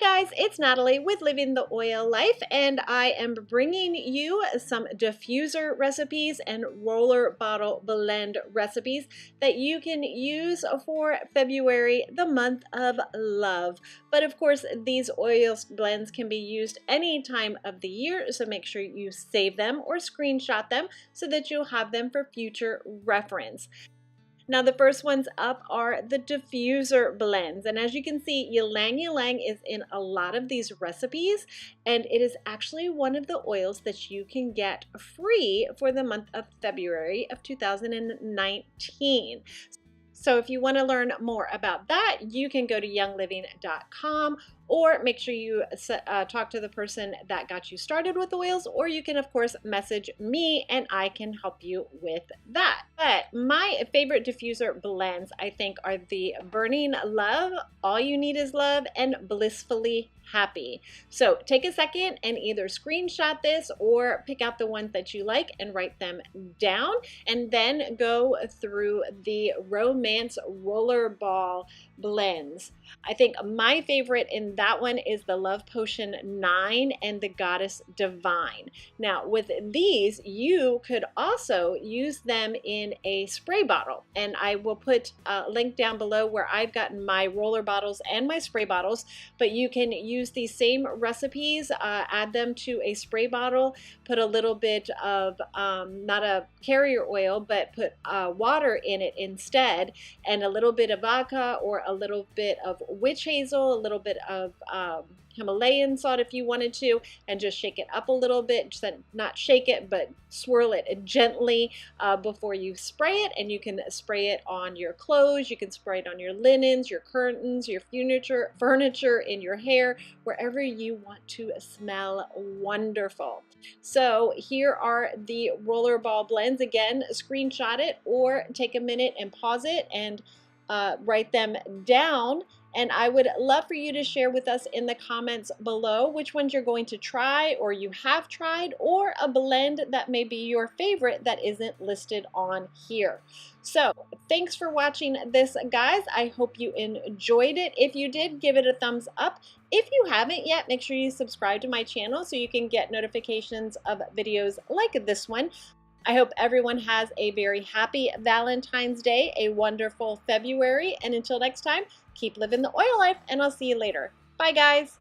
Hi guys, it's Natalie with Living the Oil Life, and I am bringing you some diffuser recipes and roller bottle blend recipes that you can use for February, the month of love. But of course, these oil blends can be used any time of the year, so make sure you save them or screenshot them so that you'll have them for future reference. Now the first ones up are the diffuser blends, and as you can see, ylang ylang is in a lot of these recipes, and it is actually one of the oils that you can get free for the month of February of 2019. So if you want to learn more about that, you can go to youngliving.com, or make sure you talk to the person that got you started with oils, or you can of course message me and I can help you with that. But my favorite diffuser blends, I think, are the Burning Love, All You Need Is Love, and Blissfully Happy. So take a second and either screenshot this or pick out the ones that you like and write them down, and then go through the Romance Rollerball blends. I think my favorite in that one is the Love Potion 9 and the Goddess Divine. Now with these, you could also use them in a spray bottle, and I will put a link down below where I've gotten my roller bottles and my spray bottles. But you can use these same recipes, add them to a spray bottle, put a little bit of not a carrier oil, but put water in it instead, and a little bit of vodka or a little bit of witch hazel, a little bit of Himalayan salt if you wanted to, and just shake it up a little bit. Just not shake it, but swirl it gently before you spray it. And you can spray it on your clothes, you can spray it on your linens, your curtains, your furniture, in your hair, wherever you want to smell wonderful. So here are the rollerball blends. Again, screenshot it or take a minute and pause it and write them down. And I would love for you to share with us in the comments below which ones you're going to try, or you have tried, or a blend that may be your favorite that isn't listed on here. So thanks for watching this, guys. I hope you enjoyed it. If you did, give it a thumbs up. If you haven't yet, make sure you subscribe to my channel so you can get notifications of videos like this one. I hope everyone has a very happy Valentine's Day, a wonderful February, and until next time, keep living the oil life, and I'll see you later. Bye, guys.